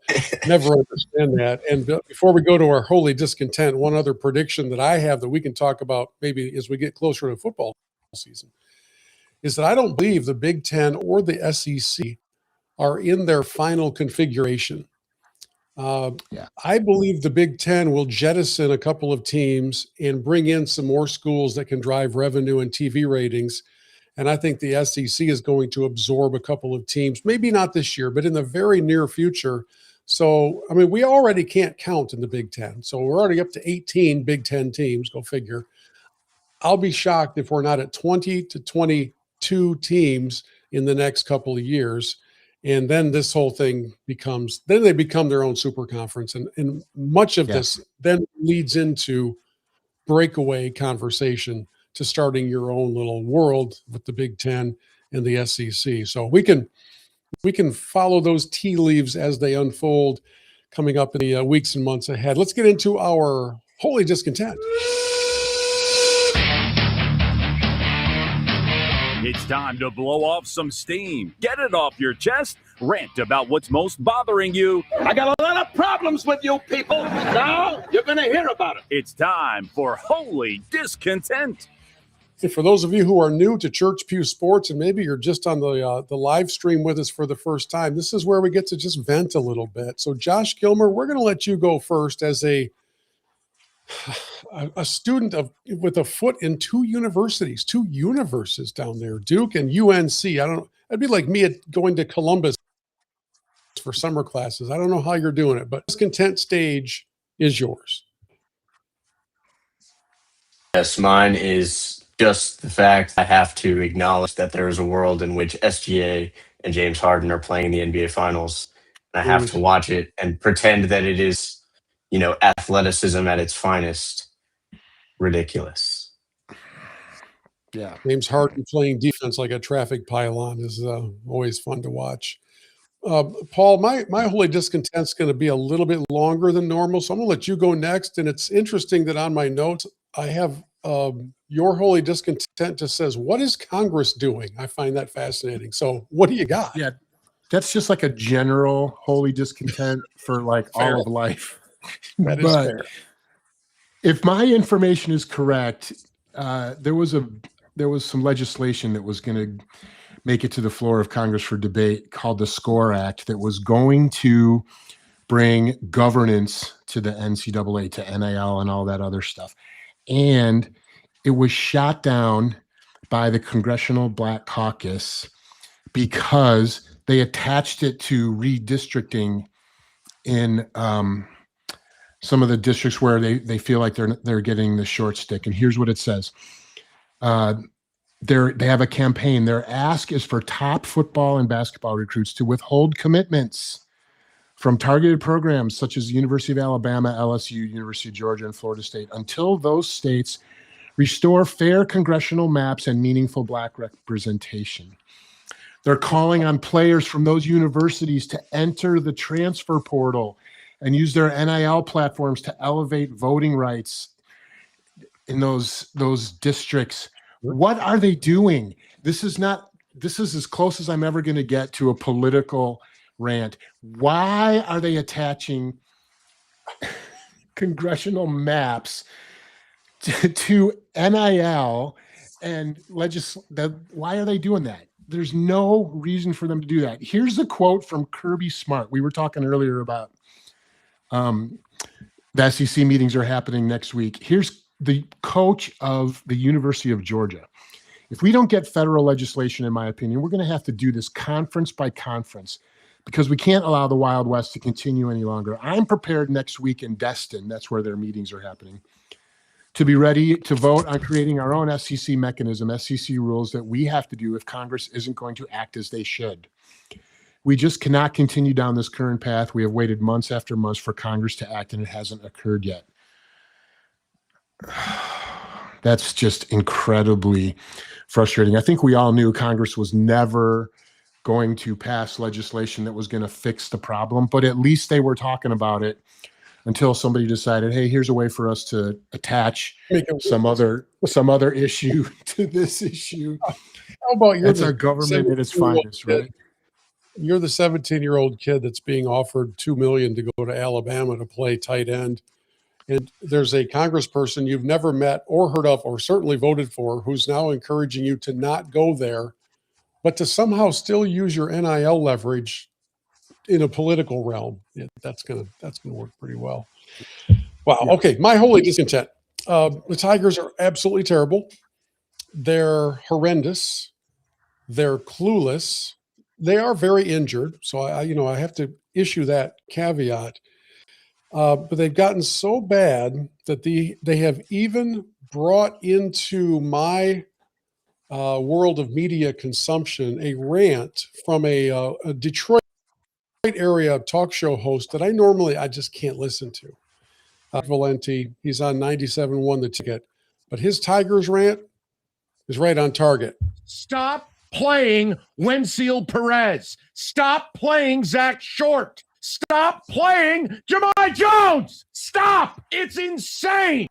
never understand that. And before we go to our holy discontent, one other prediction that I have that we can talk about maybe as we get closer to football season is that I don't believe the Big Ten or the SEC are in their final configuration. I believe the Big Ten will jettison a couple of teams and bring in some more schools that can drive revenue and TV ratings. And I think the SEC is going to absorb a couple of teams, maybe not this year, but in the very near future. So, I mean, we already can't count in the Big Ten. So we're already up to 18 Big Ten teams, go figure. I'll be shocked if we're not at 20 to 22 teams in the next couple of years. And then this whole thing they become their own super conference. And much of this then leads into breakaway conversation to starting your own little world with the Big Ten and the SEC. So we can follow those tea leaves as they unfold coming up in the weeks and months ahead. Let's get into our holy discontent. It's time to blow off some steam. Get it off your chest. Rant about what's most bothering you. I got a lot of problems with you people. Now you're going to hear about it. It's time for Holy Discontent. For those of you who are new to Church Pew Sports, and maybe you're just on the live stream with us for the first time, this is where we get to just vent a little bit. So Josh Gilmer, we're going to let you go first as a student with a foot in two universes down there, Duke and UNC. It'd be like me going to Columbus for summer classes. I don't know how you're doing it, but discontent stage is yours. Yes, mine is just the fact I have to acknowledge that there is a world in which SGA and James Harden are playing the NBA Finals. And I have to watch it and pretend that it is, athleticism at its finest. Ridiculous. Yeah. James Harden playing defense like a traffic pylon is always fun to watch. Paul, my holy discontent is going to be a little bit longer than normal, so I'm going to let you go next. And it's interesting that on my notes, I have your holy discontent just says, what is Congress doing? I find that fascinating. So what do you got? Yeah, that's just like a general holy discontent for like all of life. That is fair. If my information is correct, there was some legislation that was going to make it to the floor of Congress for debate called the SCORE Act that was going to bring governance to the NCAA, to NIL and all that other stuff. And it was shot down by the Congressional Black Caucus because they attached it to redistricting in some of the districts where they feel like they're getting the short stick. And here's what it says. They have a campaign. Their ask is for top football and basketball recruits to withhold commitments from targeted programs such as the University of Alabama, LSU, University of Georgia, and Florida State until those states restore fair congressional maps and meaningful Black representation. They're calling on players from those universities to enter the transfer portal and use their NIL platforms to elevate voting rights in those districts. What are they doing? This is as close as I'm ever going to get to a political rant. Why are they attaching congressional maps to NIL and why are they doing that? There's no reason for them to do that. Here's a quote from Kirby Smart. We were talking earlier about the SEC meetings are happening next week. Here's the coach of the University of Georgia. If we don't get federal legislation, in my opinion, we're going to have to do this conference by conference because we can't allow the Wild West to continue any longer. I'm prepared next week in Destin, that's where their meetings are happening, to be ready to vote on creating our own SEC mechanism, SEC rules that we have to do if Congress isn't going to act as they should. We just cannot continue down this current path. We have waited months after months for Congress to act, and it hasn't occurred yet. That's just incredibly frustrating. I think we all knew Congress was never going to pass legislation that was going to fix the problem, but at least they were talking about it until somebody decided, hey, here's a way for us to attach some other issue to this issue. How about that's our government at its finest, right? You're the 17-year-old kid that's being offered $2 million to go to Alabama to play tight end. And there's a congressperson you've never met or heard of or certainly voted for who's now encouraging you to not go there, but to somehow still use your NIL leverage in a political realm. That's gonna work pretty well. Wow. Yeah. Okay. My holy discontent. The Tigers are absolutely terrible. They're horrendous. They're clueless. They are very injured. So I have to issue that caveat. But they've gotten so bad that they have even brought into my world of media consumption a rant from a Detroit area talk show host that I just can't listen to. Valenti, he's on 97.1 The Ticket, but his Tigers rant is right on target. Stop playing Wenzel Perez. Stop playing Zach Short. Stop playing Jemai Jones. Stop. It's insane.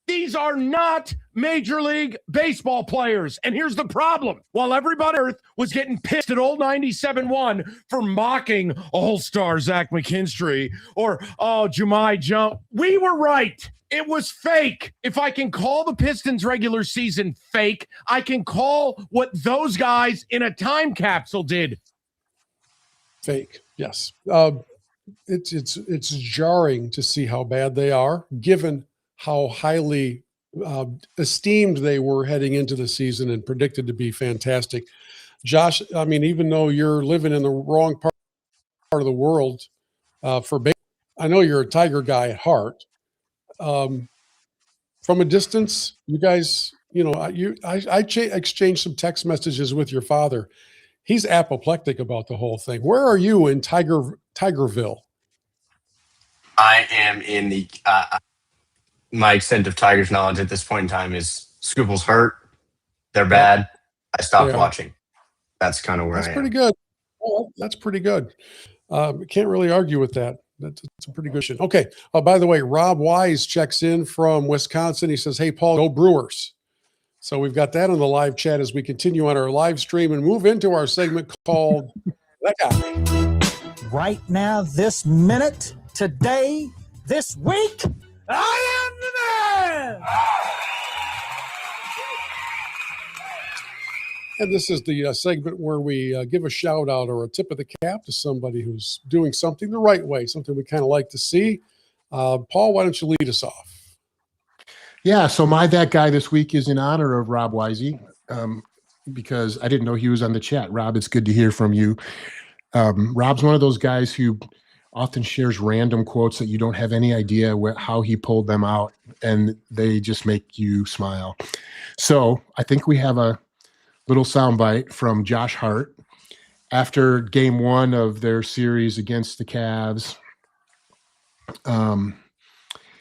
These are not Major League Baseball players. And here's the problem. While everybody on earth was getting pissed at old 97.1 for mocking All-Star Zach McKinstry or, Jemai Jones, we were right. It was fake. If I can call the Pistons regular season fake, I can call what those guys in a time capsule did fake. Yes. It's jarring to see how bad they are, given how highly esteemed they were heading into the season and predicted to be fantastic. Josh, I mean, even though you're living in the wrong part of the world for baseball, I know you're a Tiger guy at heart. From a distance, you guys, I exchanged some text messages with your father. He's apoplectic about the whole thing. Where are you in Tigerville? I am in the my extent of Tigers knowledge at this point in time is Scoople's hurt. They're bad. I stopped watching. That's kind of where I am. That's pretty good. Oh, that's pretty good. Can't really argue with that. That's a pretty good shit. Okay. By the way, Rob Wise checks in from Wisconsin. He says, hey, Paul, go Brewers. So we've got that on the live chat as we continue on our live stream and move into our segment called That Guy. Right now, this minute, today, this week, I am the man! And this is the segment where we give a shout out or a tip of the cap to somebody who's doing something the right way, something we kind of like to see. Paul, why don't you lead us off? Yeah, so my that guy this week is in honor of Rob Wisey, because I didn't know he was on the chat. Rob, it's good to hear from you. Rob's one of those guys who often shares random quotes that you don't have any idea how he pulled them out, and they just make you smile. So I think we have a little soundbite from Josh Hart after game 1 of their series against the Cavs.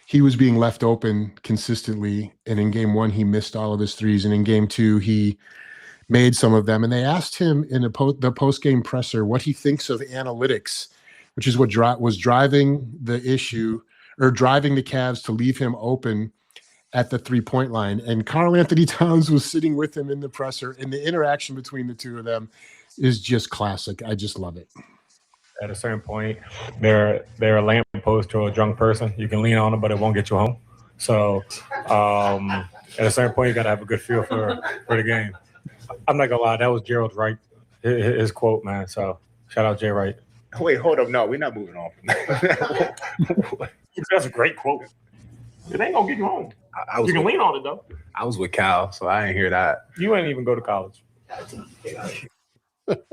He was being left open consistently, and in game 1 he missed all of his threes, and in game 2 he made some of them. And they asked him in the post-game presser what he thinks of analytics, which is what was driving the issue, or driving the Cavs to leave him open at the three-point line. And Karl Anthony Towns was sitting with him in the presser, and the interaction between the two of them is just classic. I just love it. At a certain point, they're a lamppost to a drunk person. You can lean on them, but it won't get you home. So at a certain point, you got to have a good feel for the game. I'm not going to lie. That was Gerald Wright, his quote, man. So shout out Jay Wright. Wait, hold up. No, we're not moving on from that. That's a great quote. It ain't going to get you home. You can lean on it, though. I was with Cal, so I didn't hear that. You ain't even go to college.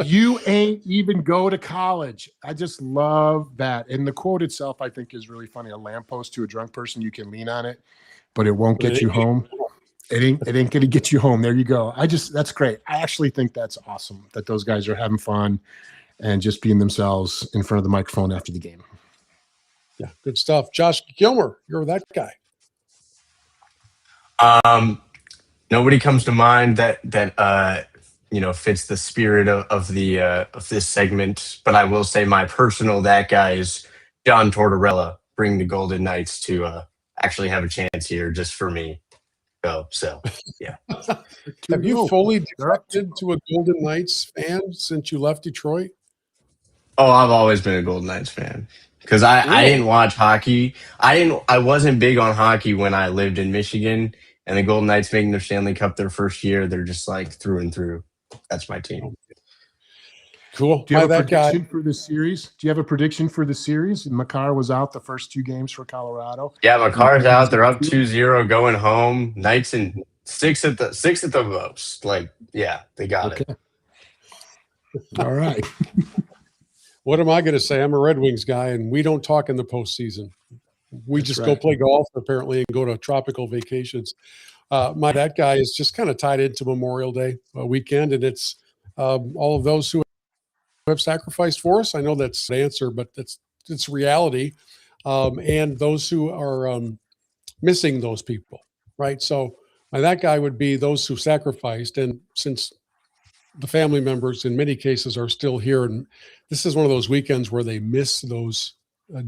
You ain't even go to college. I just love that. And the quote itself, I think, is really funny. A lamppost to a drunk person, you can lean on it, but it won't get you home. It ain't going to get you home. There you go. That's great. I actually think that's awesome that those guys are having fun and just being themselves in front of the microphone after the game. Yeah, good stuff. Josh Gilmer, you're that guy. Nobody comes to mind that fits the spirit of this segment, but I will say my personal that guy is John Tortorella. Bring the Golden Knights to actually have a chance here, just for me. So yeah. Have you fully defected to a Golden Knights fan since you left Detroit? Oh, I've always been a Golden Knights fan because I didn't watch hockey. I wasn't big on hockey when I lived in Michigan, and the Golden Knights making the Stanley Cup their first year, they're just like through and through. That's my team. Cool. Do you have a prediction for the series? Do you have a prediction for the series? Makar was out the first 2 games for Colorado. Yeah, Makar's out. They're up 2-0 going home. Knights in 6 at the most. Like, yeah, they got it. All right. What am I going to say? I'm a Red Wings guy, and we don't talk in the postseason. We just go play golf, apparently, and go to tropical vacations. That guy is just kind of tied into Memorial Day weekend, and it's all of those who have sacrificed for us. I know that's the answer, but it's reality. And those who are missing those people, right? So that guy would be those who sacrificed. And since the family members in many cases are still here, and this is one of those weekends where they miss those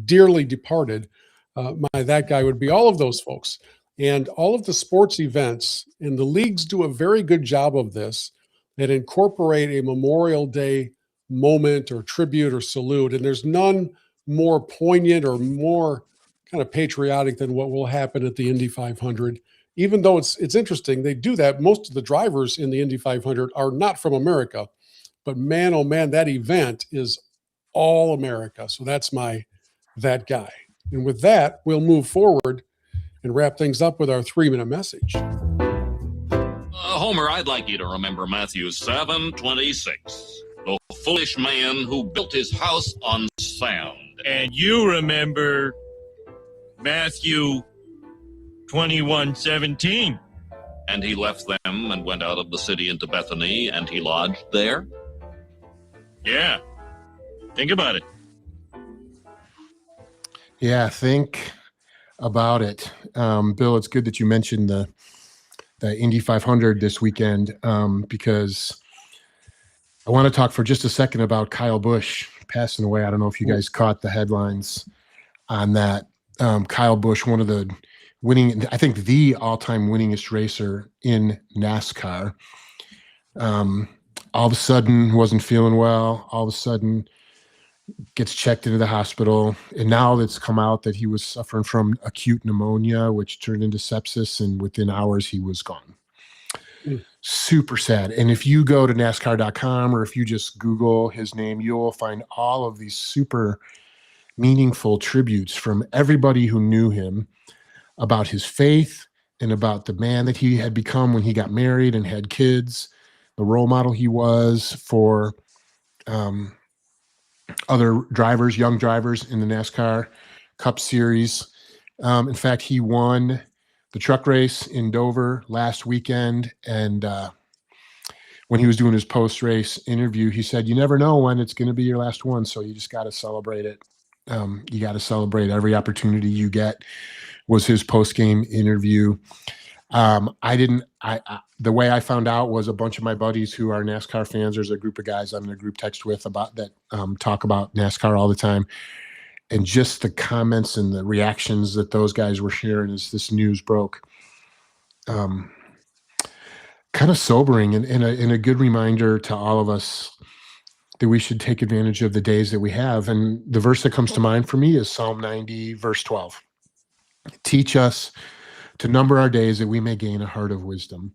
dearly departed, that guy would be all of those folks. And all of the sports events, and the leagues do a very good job of this, that incorporate a Memorial Day moment or tribute or salute. And there's none more poignant or more kind of patriotic than what will happen at the Indy 500. Even though it's interesting, they do that. Most of the drivers in the Indy 500 are not from America, but man, oh man, that event is all America. So that's that guy. And with that, we'll move forward and wrap things up with our 3-minute message. Homer, I'd like you to remember Matthew 7:26. The foolish man who built his house on sand. And you remember Matthew 21:17. And he left them and went out of the city into Bethany, and he lodged there? Yeah. Think about it. Yeah, think about it. Bill, it's good that you mentioned the Indy 500 this weekend, because I want to talk for just a second about Kyle Busch passing away. I don't know if you guys caught the headlines on that. Kyle Busch, one of the the all-time winningest racer in NASCAR. All of a sudden wasn't feeling well. All of a sudden gets checked into the hospital. And now it's come out that he was suffering from acute pneumonia, which turned into sepsis. And within hours, he was gone. Super sad. And if you go to NASCAR.com or if you just Google his name, you'll find all of these super meaningful tributes from everybody who knew him about his faith and about the man that he had become when he got married and had kids, the role model he was for other drivers, young drivers in the NASCAR Cup Series. In fact, he won the truck race in Dover last weekend. And when he was doing his post-race interview, he said, you never know when it's going to be your last one. So you just got to celebrate it. You got to celebrate every opportunity you get, was his post-game interview. The way I found out was a bunch of my buddies who are NASCAR fans. There's a group of guys I'm in a group text with about that, talk about NASCAR all the time. And just the comments and the reactions that those guys were sharing as this news broke, kind of sobering and a good reminder to all of us that we should take advantage of the days that we have. And the verse that comes to mind for me is Psalm 90, verse 12. Teach us to number our days that we may gain a heart of wisdom.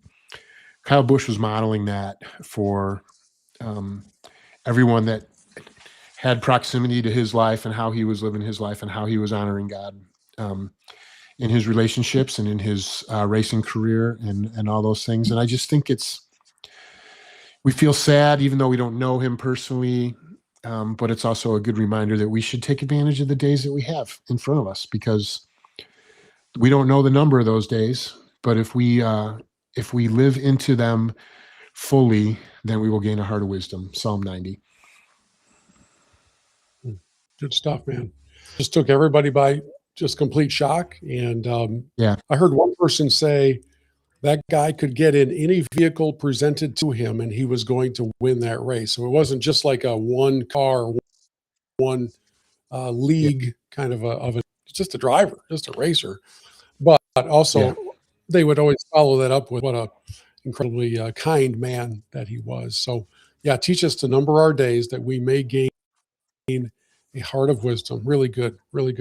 Kyle Busch was modeling that for everyone that had proximity to his life and how he was living his life and how he was honoring God in his relationships and in his racing career and all those things. And I just think we feel sad, even though we don't know him personally, but it's also a good reminder that we should take advantage of the days that we have in front of us, because we don't know the number of those days, but if we live into them fully, then we will gain a heart of wisdom. Psalm 90. Good stuff, man. Just took everybody by just complete shock. And yeah, I heard one person say that guy could get in any vehicle presented to him and he was going to win that race. So it wasn't just like a one car, one league kind of just a driver, just a racer. But also they would always follow that up with what a incredibly kind man that he was. So yeah, teach us to number our days that we may gain a heart of wisdom. Really good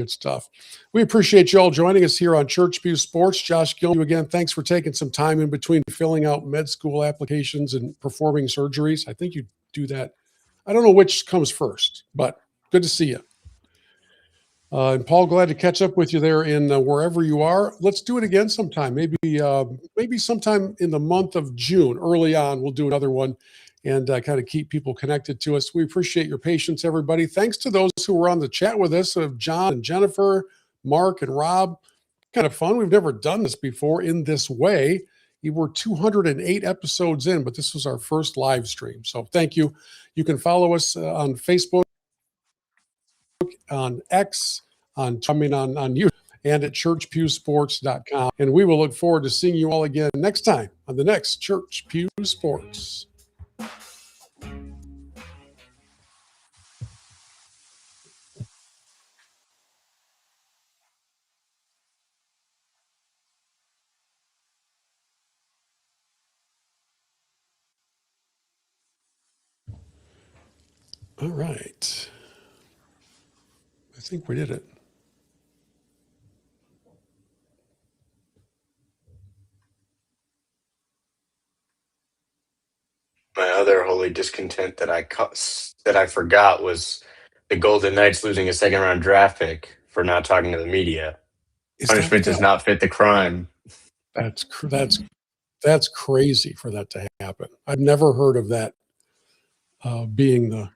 stuff. We appreciate you all joining us here on Church Pew Sports. Josh Gilmer, again, thanks for taking some time in between filling out med school applications and performing surgeries. I think you do that. I don't know which comes first, but good to see you. And Paul, glad to catch up with you there in wherever you are. Let's do it again sometime. Maybe sometime in the month of June, early on, we'll do another one and kind of keep people connected to us. We appreciate your patience, everybody. Thanks to those who were on the chat with us, of John and Jennifer, Mark and Rob. Kind of fun. We've never done this before in this way. We were 208 episodes in, but this was our first live stream. So thank you. You can follow us on Facebook, on X, on YouTube, and at churchpewsports.com. And we will look forward to seeing you all again next time on the next Church Pew Sports. All right. I think we did it. My other holy discontent that I forgot was the Golden Knights losing a second round draft pick for not talking to the media. Punishment does not fit the crime. That's crazy for that to happen. I've never heard of that being the